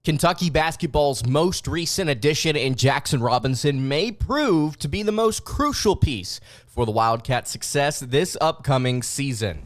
Kentucky basketball's most recent addition in Jaxson Robinson may prove to be the most crucial piece for the Wildcats' success this upcoming season.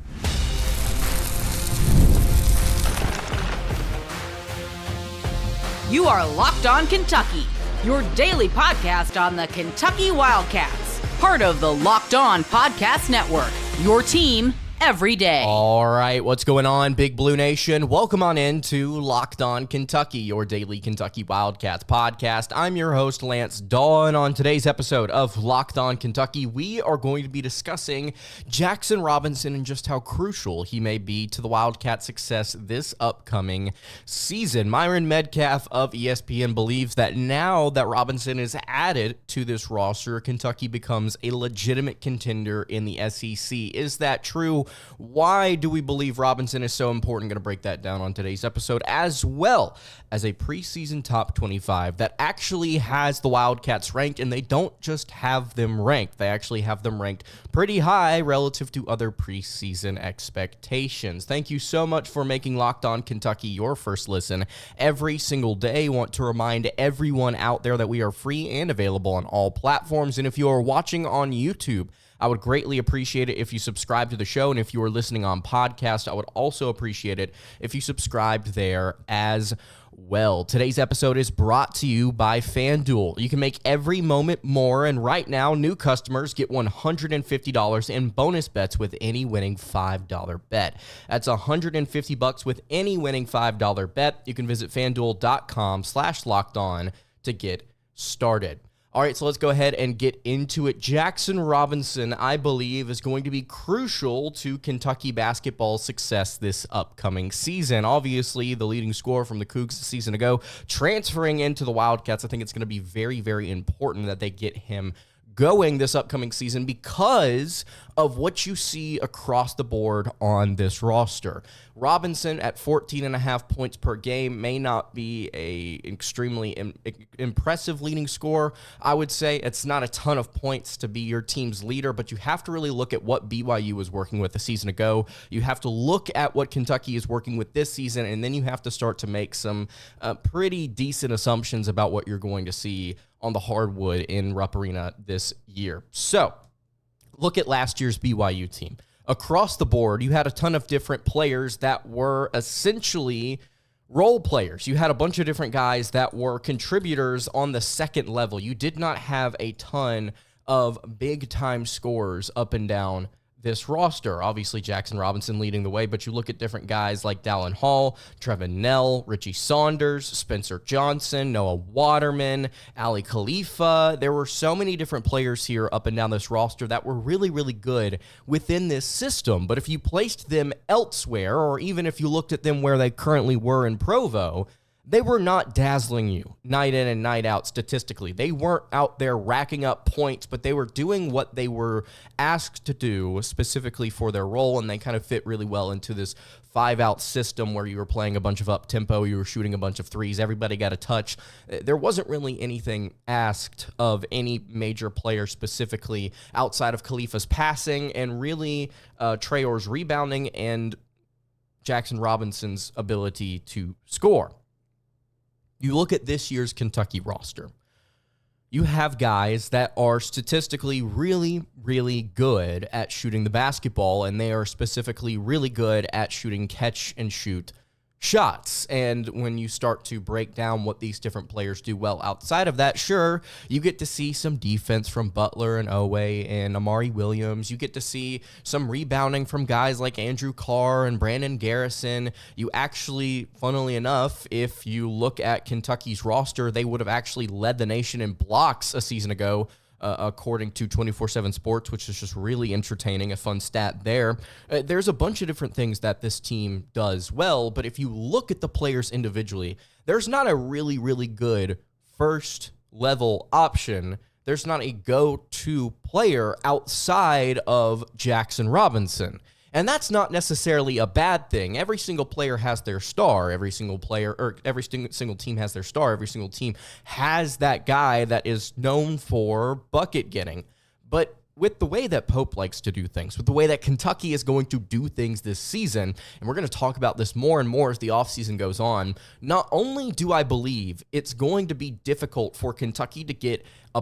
You are Locked On Kentucky, your daily podcast on the Kentucky Wildcats, part of the Locked On Podcast Network, your team every day. All right, what's going on, Big Blue Nation? Welcome on in to Locked On Kentucky, your daily Kentucky Wildcats podcast. I'm your host, Lance Dawe, and on today's episode of Locked On Kentucky, we are going to be discussing Jaxson Robinson and just how crucial he may be to the Wildcats' success this upcoming season. Myron Medcalf of ESPN believes that now that Robinson is added to this roster, Kentucky becomes a legitimate contender in the SEC. Is that true? Why do we believe Robinson is so important? Going to break that down on today's episode, as well as a preseason top 25 that actually has the Wildcats ranked, and they don't just have them ranked. They actually have them ranked pretty high relative to other preseason expectations. Thank you so much for making Locked On Kentucky your first listen every single day. Want to remind everyone out there that we are free and available on all platforms, and if you are watching on YouTube, I would greatly appreciate it if you subscribe to the show, and if you are listening on podcast, I would also appreciate it if you subscribed there as well. Today's episode is brought to you by FanDuel. You can make every moment more, and right now, new customers get $150 in bonus bets with any winning $5 bet. That's $150 with any winning $5 bet. You can visit FanDuel.com/lockedon to get started. All right, so let's go ahead and get into it. Jaxson Robinson, I believe, is going to be crucial to Kentucky basketball's success this upcoming season. Obviously, the leading scorer from the Cougs a season ago, transferring into the Wildcats, I think it's going to be very, very important that they get him going this upcoming season because of what you see across the board on this roster. Robinson at 14.5 points per game may not be a extremely impressive leading scorer. I would say it's not a ton of points to be your team's leader, but you have to really look at what BYU was working with a season ago. You have to look at what Kentucky is working with this season, and then you have to start to make some pretty decent assumptions about what you're going to see on the hardwood in Rupp Arena this year. So, look at last year's BYU team. Across the board, you had a ton of different players that were essentially role players. You had a bunch of different guys that were contributors on the second level. You did not have a ton of big-time scorers up and down this roster. Obviously, Jaxson Robinson leading the way, but you look at different guys like Dallin Hall, Trevin Knell, Richie Saunders, Spencer Johnson, Noah Waterman, Ali Khalifa. There were so many different players here up and down this roster that were really, really good within this system. But if you placed them elsewhere, or even if you looked at them where they currently were in Provo, they were not dazzling you night in and night out statistically. They weren't out there racking up points, but they were doing what they were asked to do specifically for their role, and they kind of fit really well into this 5-out system where you were playing a bunch of up-tempo, you were shooting a bunch of threes, everybody got a touch. There wasn't really anything asked of any major player specifically outside of Khalifa's passing and really Traor's rebounding and Jaxson Robinson's ability to score. You look at this year's Kentucky roster. You have guys that are statistically really, really good at shooting the basketball, and they are specifically really good at shooting catch-and-shoot shots. And when you start to break down what these different players do well outside of that, sure, you get to see some defense from Butler and Oweh and Amari Williams. You get to see some rebounding from guys like Andrew Carr and Brandon Garrison. You actually, funnily enough, if you look at Kentucky's roster, they would have actually led the nation in blocks a season ago, according to 24/7 Sports, which is just really entertaining, a fun stat there. There's a bunch of different things that this team does well, but if you look at the players individually, there's not a really, really good first-level option. There's not a go-to player outside of Jaxson Robinson. And that's not necessarily a bad thing. Every single player has their star. Every single team has their star. Every single team has that guy that is known for bucket getting. But with the way that Pope likes to do things, with the way that Kentucky is going to do things this season, and we're going to talk about this more and more as the offseason goes on, not only do I believe it's going to be difficult for Kentucky to get a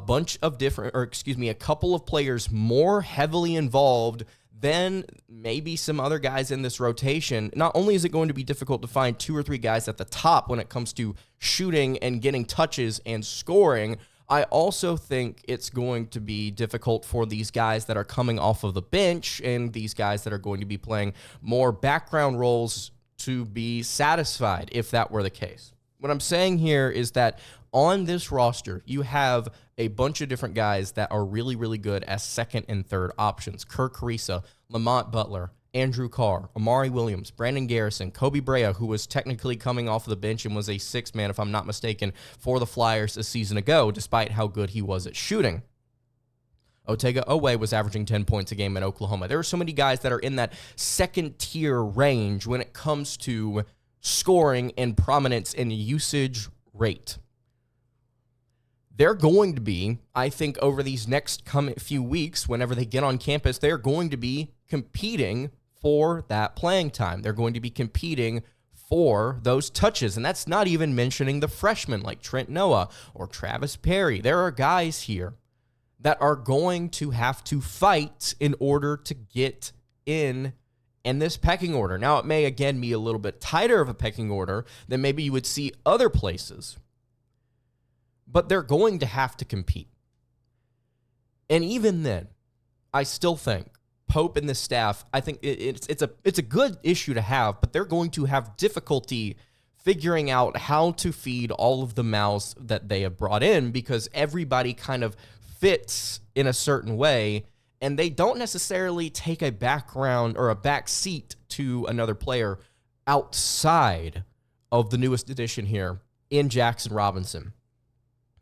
couple of players more heavily involved than maybe some other guys in this rotation. Not only is it going to be difficult to find 2 or 3 guys at the top when it comes to shooting and getting touches and scoring, I also think it's going to be difficult for these guys that are coming off of the bench and these guys that are going to be playing more background roles to be satisfied if that were the case. What I'm saying here is that on this roster, you have a bunch of different guys that are really, really good as second and third options. Kerr Kriisa, Lamont Butler, Andrew Carr, Amari Williams, Brandon Garrison, Koby Brea, who was technically coming off of the bench and was a 6th man, if I'm not mistaken, for the Flyers a season ago, despite how good he was at shooting. Otega Oweh was averaging 10 points a game in Oklahoma. There are so many guys that are in that second-tier range when it comes to scoring and prominence and usage rate. They're going to be, I think, over these next few weeks, whenever they get on campus, they're going to be competing for that playing time. They're going to be competing for those touches, and that's not even mentioning the freshmen like Trent Noah or Travis Perry. There are guys here that are going to have to fight in order to get in this pecking order. Now, it may, again, be a little bit tighter of a pecking order than maybe you would see other places, but they're going to have to compete. And even then, I still think Pope and the staff, I think it's a good issue to have, but they're going to have difficulty figuring out how to feed all of the mouths that they have brought in, because everybody kind of fits in a certain way, and they don't necessarily take a background or a back seat to another player outside of the newest addition here in Jaxson Robinson.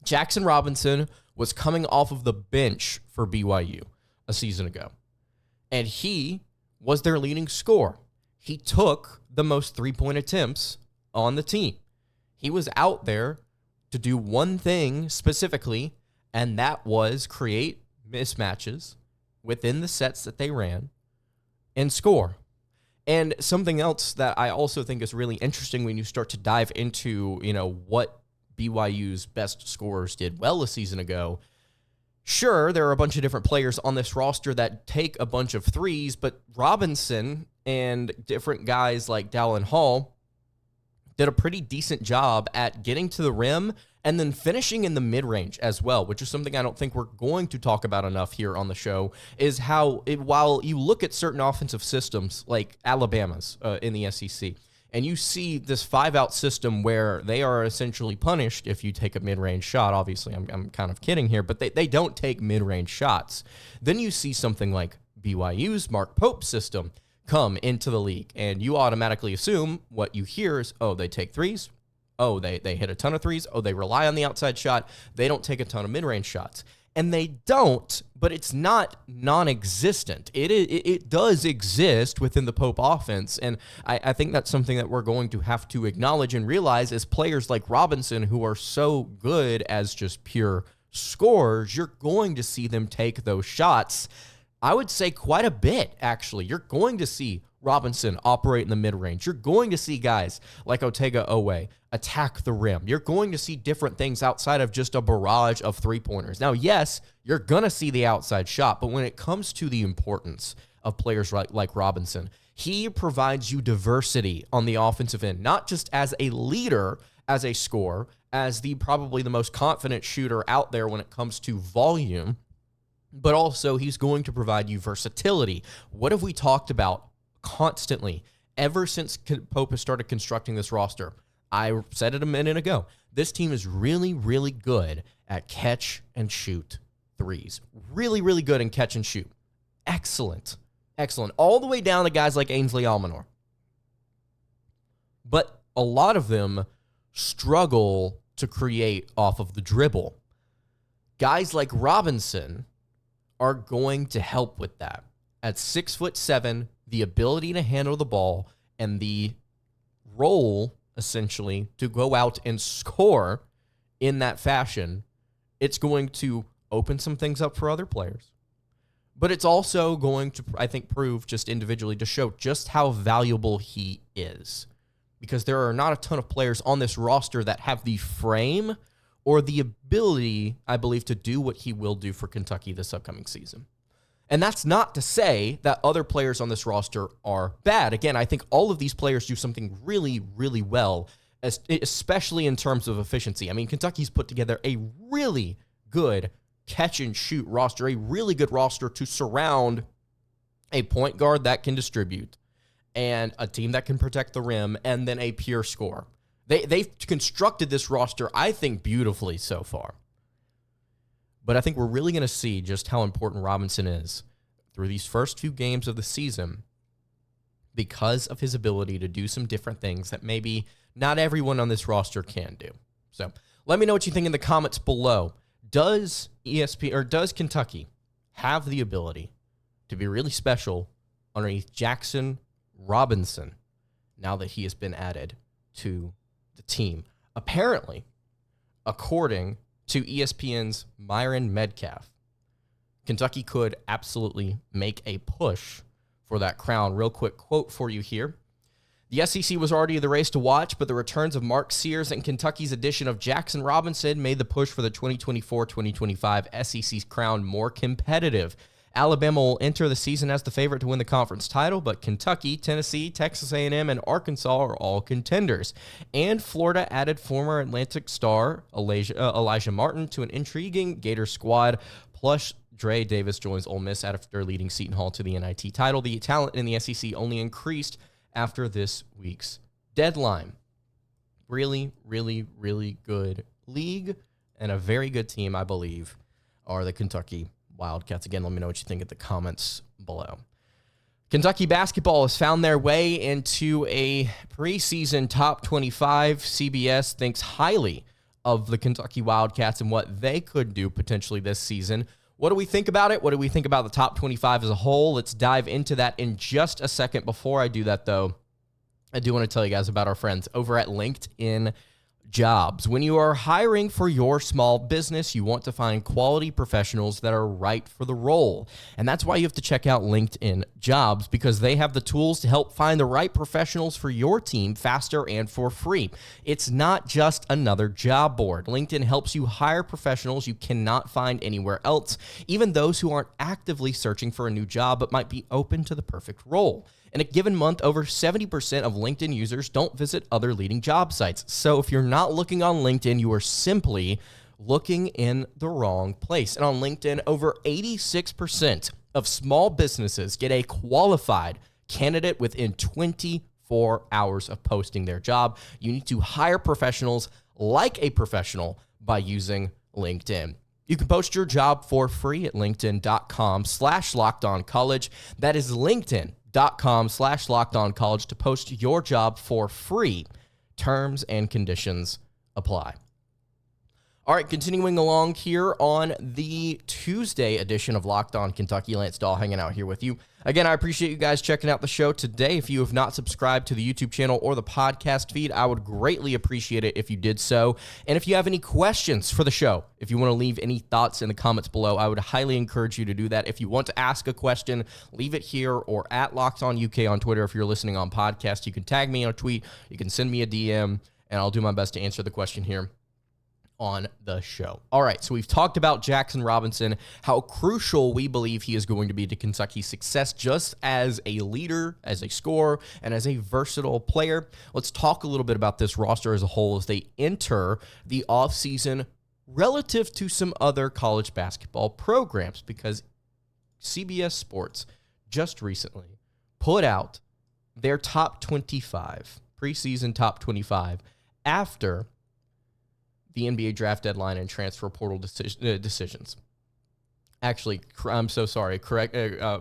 Jaxson Robinson was coming off of the bench for BYU a season ago, and he was their leading scorer. He took the most three-point attempts on the team. He was out there to do one thing specifically, and that was create mismatches within the sets that they ran and score. And something else that I also think is really interesting when you start to dive into, what BYU's best scorers did well a season ago. Sure, there are a bunch of different players on this roster that take a bunch of threes, but Robinson and different guys like Dawe and Hall did a pretty decent job at getting to the rim and then finishing in the mid-range as well, which is something I don't think we're going to talk about enough here on the show, is how, while you look at certain offensive systems like Alabama's in the SEC, and you see this 5-out system where they are essentially punished if you take a mid-range shot. Obviously, I'm kind of kidding here, but they don't take mid-range shots. Then you see something like BYU's Mark Pope system come into the league, and you automatically assume what you hear is, oh, they take threes. Oh, they hit a ton of threes. Oh, they rely on the outside shot. They don't take a ton of mid-range shots. And they don't, but it's not non-existent. It does exist within the Pope offense, and I think that's something that we're going to have to acknowledge and realize as players like Robinson, who are so good as just pure scorers, you're going to see them take those shots. I would say quite a bit, actually. You're going to see Robinson operate in the mid-range. You're going to see guys like Otega Oweh attack the rim. You're going to see different things outside of just a barrage of three-pointers. Now, yes, you're going to see the outside shot, but when it comes to the importance of players like Robinson, he provides you diversity on the offensive end, not just as a leader, as a scorer, as probably the most confident shooter out there when it comes to volume, but also he's going to provide you versatility. What have we talked about constantly ever since Pope has started constructing this roster? I said it a minute ago. This team is really, really good at catch and shoot threes. Really, really good in catch and shoot. Excellent. Excellent. All the way down to guys like Ainsley Almanor. But a lot of them struggle to create off of the dribble. Guys like Robinson are going to help with that. At 6'7", the ability to handle the ball and the role, essentially, to go out and score in that fashion, it's going to open some things up for other players. But it's also going to, I think, prove just individually to show just how valuable he is. Because there are not a ton of players on this roster that have the frame or the ability, I believe, to do what he will do for Kentucky this upcoming season. And that's not to say that other players on this roster are bad. Again, I think all of these players do something really, really well, especially in terms of efficiency. I mean, Kentucky's put together a really good catch-and-shoot roster, a really good roster to surround a point guard that can distribute, and a team that can protect the rim, and then a pure scorer. They've constructed this roster, I think, beautifully so far. But I think we're really going to see just how important Robinson is through these first few games of the season because of his ability to do some different things that maybe not everyone on this roster can do. So let me know what you think in the comments below. Does Kentucky have the ability to be really special underneath Jaxson Robinson now that he has been added to the team? Apparently, according to ESPN's Myron Metcalf, Kentucky could absolutely make a push for that crown. Real quick quote for you here. The SEC was already the race to watch, but the returns of Mark Sears and Kentucky's addition of Jaxson Robinson made the push for the 2024-2025 SEC's crown more competitive. Alabama will enter the season as the favorite to win the conference title, but Kentucky, Tennessee, Texas A&M, and Arkansas are all contenders. And Florida added former Atlantic star Elijah Martin to an intriguing Gator squad, plus Dre Davis joins Ole Miss after leading Seton Hall to the NIT title. The talent in the SEC only increased after this week's deadline. Really, really, really good league and a very good team, I believe, are the Kentucky Wildcats. Again, let me know what you think in the comments below. Kentucky basketball has found their way into a preseason top 25. CBS thinks highly of the Kentucky Wildcats and what they could do potentially this season. What do we think about it? What do we think about the top 25 as a whole? Let's dive into that in just a second. Before I do that, though, I do want to tell you guys about our friends over at LinkedIn Jobs. When you are hiring for your small business, you want to find quality professionals that are right for the role. And that's why you have to check out LinkedIn Jobs, because they have the tools to help find the right professionals for your team faster and for free. It's not just another job board. LinkedIn helps you hire professionals you cannot find anywhere else, even those who aren't actively searching for a new job but might be open to the perfect role. In a given month, over 70% of LinkedIn users don't visit other leading job sites. So if you're not looking on LinkedIn, you are simply looking in the wrong place. And on LinkedIn, over 86% of small businesses get a qualified candidate within 24 hours of posting their job. You need to hire professionals like a professional by using LinkedIn. You can post your job for free at linkedin.com/lockedoncollege. That is linkedin.com/lockedoncollege to post your job for free. Terms and conditions apply. All right, continuing along here on the Tuesday edition of Locked On Kentucky. Lance Dawe hanging out here with you. Again, I appreciate you guys checking out the show today. If you have not subscribed to the YouTube channel or the podcast feed, I would greatly appreciate it if you did so. And if you have any questions for the show, if you want to leave any thoughts in the comments below, I would highly encourage you to do that. If you want to ask a question, leave it here or at Locked On UK on Twitter. If you're listening on podcast, you can tag me on a tweet, you can send me a DM, and I'll do my best to answer the question here on the show. All right, so we've talked about Jaxson Robinson, how crucial we believe he is going to be to Kentucky's success just as a leader, as a scorer, and as a versatile player. Let's talk a little bit about this roster as a whole as they enter the offseason relative to some other college basketball programs, because CBS Sports just recently put out their top 25, preseason top 25, after the NBA draft deadline and transfer portal decisions. Actually, I'm so sorry.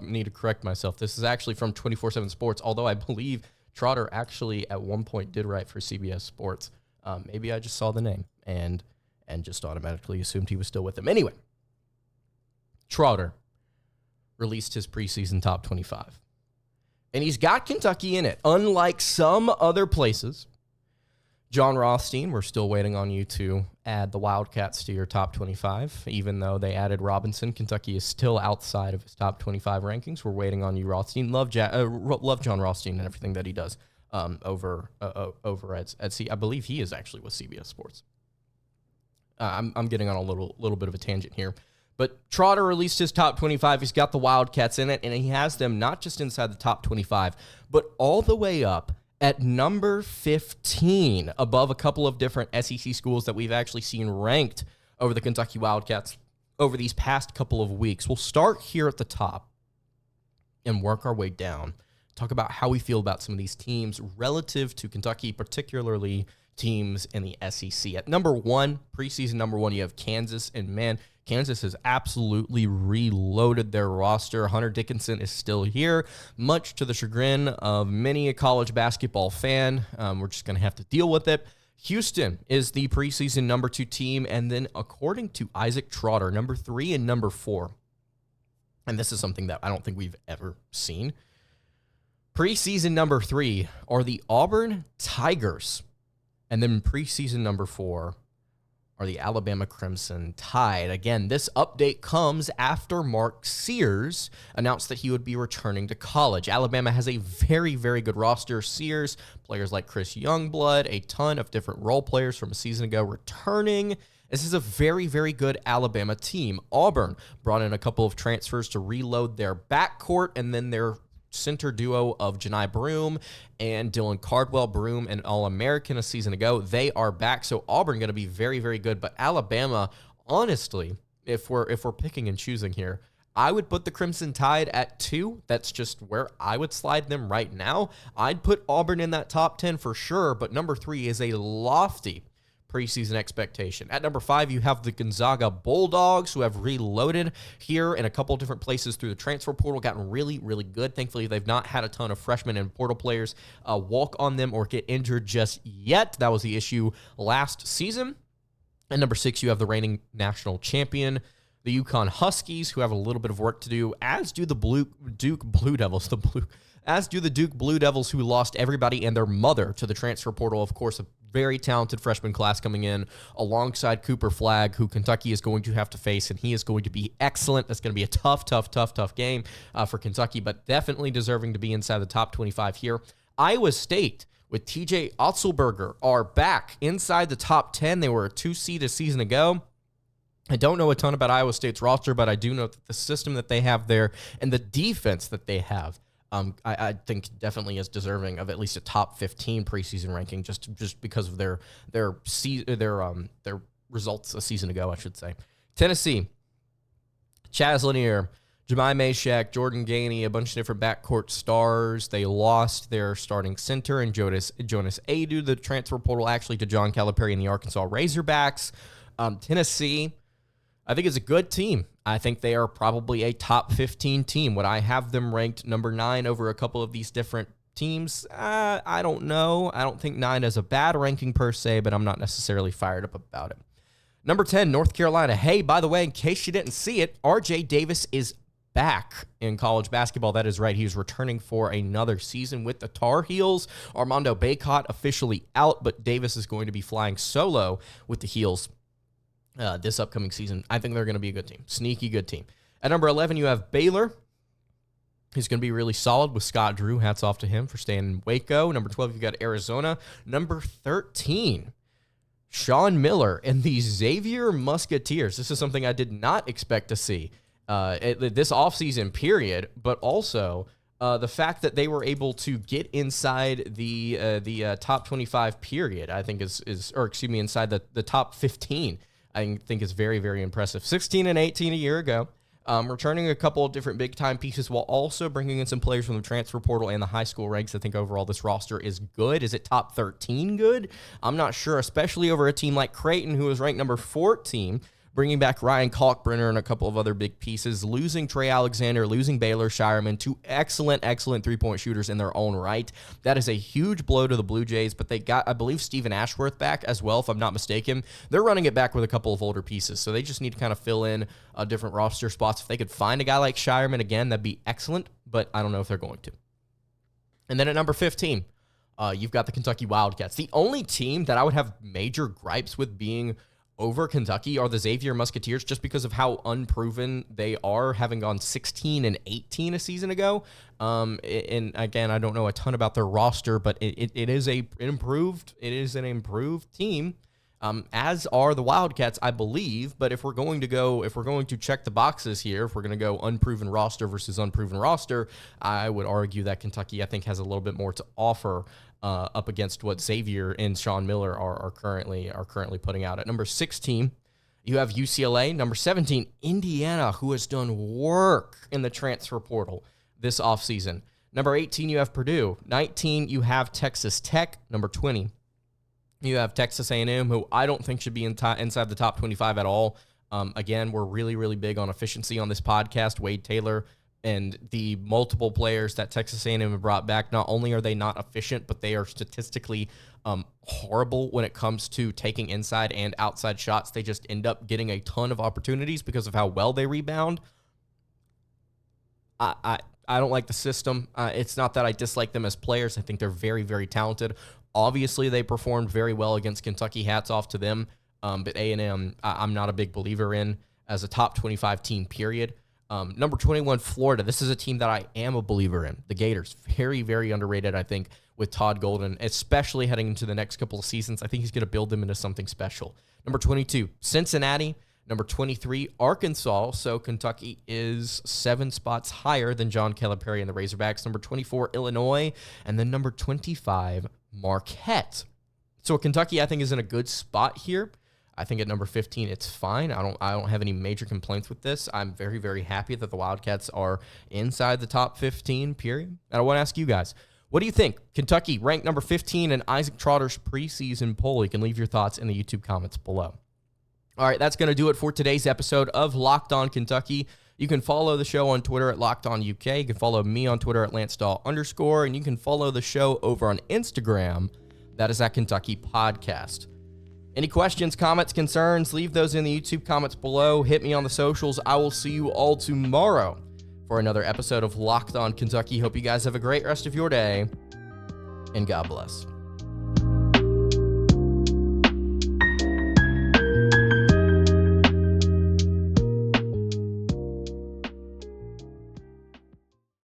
Need to correct myself. This is actually from 24/7 Sports, although I believe Trotter actually at one point did write for CBS Sports. Maybe I just saw the name and just automatically assumed he was still with them. Anyway, Trotter released his preseason top 25. And he's got Kentucky in it. Unlike some other places, John Rothstein, we're still waiting on you to add the Wildcats to your top 25. Even though they added Robinson, Kentucky is still outside of his top 25 rankings. We're waiting on you, Rothstein. Love John Rothstein and everything that he does over at C. I believe he is actually with CBS Sports. I'm getting on a little bit of a tangent here. But Trotter released his top 25. He's got the Wildcats in it, and he has them not just inside the top 25, but all the way up at number 15, above a couple of different SEC schools that we've actually seen ranked over the Kentucky Wildcats over these past couple of weeks. We'll start here at the top and work our way down. Talk about how we feel about some of these teams relative to Kentucky, particularly teams in the SEC. At number 1, preseason number 1, you have Kansas, and man, Kansas has absolutely reloaded their roster. Hunter Dickinson is still here, much to the chagrin of many a college basketball fan. We're just going to have to deal with it. Houston is the preseason number 2 team, and then according to Isaac Trotter, number 3 and number 4, and this is something that I don't think we've ever seen, preseason number 3 are the Auburn Tigers, and then preseason number 4 are the Alabama Crimson Tide. Again, this update comes after Mark Sears announced that he would be returning to college. Alabama has a very, very good roster. Sears, players like Chris Youngblood, a ton of different role players from a season ago returning. This is a very, very good Alabama team. Auburn brought in a couple of transfers to reload their backcourt, and then their center duo of Janai Broome and Dylan Cardwell. Broome, an All-American a season ago. They are back, so Auburn going to be very, very good. But Alabama, honestly, if we're picking and choosing here, I would put the Crimson Tide at 2. That's just where I would slide them right now. I'd put Auburn in that top 10 for sure, but number 3 is a lofty preseason expectation. At number 5, you have the Gonzaga Bulldogs, who have reloaded here in a couple of different places through the transfer portal, gotten really, really good. Thankfully, they've not had a ton of freshmen and portal players walk on them or get injured just yet. That was the issue last season. At number 6, you have the reigning national champion, the UConn Huskies, who have a little bit of work to do, as do the Duke Blue Devils, as do the Duke Blue Devils, who lost everybody and their mother to the transfer portal. Of course, a very talented freshman class coming in alongside Cooper Flagg, who Kentucky is going to have to face, and he is going to be excellent. That's going to be a tough game for Kentucky, but definitely deserving to be inside the top 25 here. Iowa State with TJ Otzelberger are back inside the top 10. They were a 2 seed a season ago. I don't know a ton about Iowa State's roster, but I do know that the system that they have there and the defense that they have, I think definitely is deserving of at least a top 15 preseason ranking, just because of their results a season ago, I should say. Tennessee, Chaz Lanier, Jemai Mashack, Jordan Gainey, a bunch of different backcourt stars. They lost their starting center and Jonas Adu, the transfer portal, actually to John Calipari and the Arkansas Razorbacks. Tennessee, I think, is a good team. I think they are probably a top 15 team. Would I have them ranked number 9 over a couple of these different teams? I don't know. I don't think 9 is a bad ranking per se, but I'm not necessarily fired up about it. Number 10, North Carolina. Hey, by the way, in case you didn't see it, RJ Davis is back in college basketball. That is right. He's returning for another season with the Tar Heels. Armando Bacot officially out, but Davis is going to be flying solo with the Heels this upcoming season. I think they're going to be a good team. Sneaky good team. At number 11, you have Baylor. He's going to be really solid with Scott Drew. Hats off to him for staying in Waco. Number 12, you've got Arizona. Number 13, Sean Miller and the Xavier Musketeers. This is something I did not expect to see this offseason period, but also the fact that they were able to get inside the top 25 period, I think inside the top 15. I think is very, very impressive. 16 and 18 a year ago, returning a couple of different big-time pieces while also bringing in some players from the transfer portal and the high school ranks. I think overall this roster is good. Is it top 13 good? I'm not sure, especially over a team like Creighton, who is ranked number 14, bringing back Ryan Kalkbrenner and a couple of other big pieces, losing Trey Alexander, losing Baylor Shireman, two excellent three-point shooters in their own right. That is a huge blow to the Blue Jays, but they got, I believe, Stephen Ashworth back as well, if I'm not mistaken. They're running it back with a couple of older pieces, so they just need to kind of fill in different roster spots. If they could find a guy like Shireman again, that'd be excellent, but I don't know if they're going to. And then at number 15, you've got the Kentucky Wildcats. The only team that I would have major gripes with being over Kentucky are the Xavier Musketeers, just because of how unproven they are, having gone 16-18 a season ago. And again, I don't know a ton about their roster, but it is an improved team. As are the Wildcats, I believe. But if we're going to check the boxes here, if we're going to go unproven roster versus unproven roster, I would argue that Kentucky, I think, has a little bit more to offer up against what Xavier and Sean Miller are currently putting out. At number 16, you have UCLA. Number 17, Indiana, who has done work in the transfer portal this offseason. Number 18, you have Purdue. 19, you have Texas Tech. Number 20, you have Texas A&M, who I don't think should be inside the top 25 at all. Again, we're really, really big on efficiency on this podcast. Wade Taylor and the multiple players that Texas A&M have brought back, not only are they not efficient, but they are statistically horrible when it comes to taking inside and outside shots. They just end up getting a ton of opportunities because of how well they rebound. I don't like the system. It's not that I dislike them as players. I think they're very, very talented. Obviously, they performed very well against Kentucky. Hats off to them. But A&M, I'm not a big believer in as a top 25 team, period. Number 21, Florida. This is a team that I am a believer in. The Gators, very, very underrated, I think, with Todd Golden, especially heading into the next couple of seasons. I think he's going to build them into something special. Number 22, Cincinnati. Number 23, Arkansas. So Kentucky is 7 spots higher than John Calipari and the Razorbacks. Number 24, Illinois. And then number 25, Marquette. So Kentucky, I think, is in a good spot here. I think at number 15, it's fine. I don't have any major complaints with this. I'm very, very happy that the Wildcats are inside the top 15, period. And I want to ask you guys, what do you think? Kentucky ranked number 15 in Isaac Trotter's preseason poll. You can leave your thoughts in the YouTube comments below. All right, that's going to do it for today's episode of Locked On Kentucky. You can follow the show on Twitter at Locked On UK. You can follow me on Twitter at @LanceDawe_, and you can follow the show over on Instagram. That is at Kentucky Podcast. Any questions, comments, concerns, leave those in the YouTube comments below. Hit me on the socials. I will see you all tomorrow for another episode of Locked On Kentucky. Hope you guys have a great rest of your day, and God bless.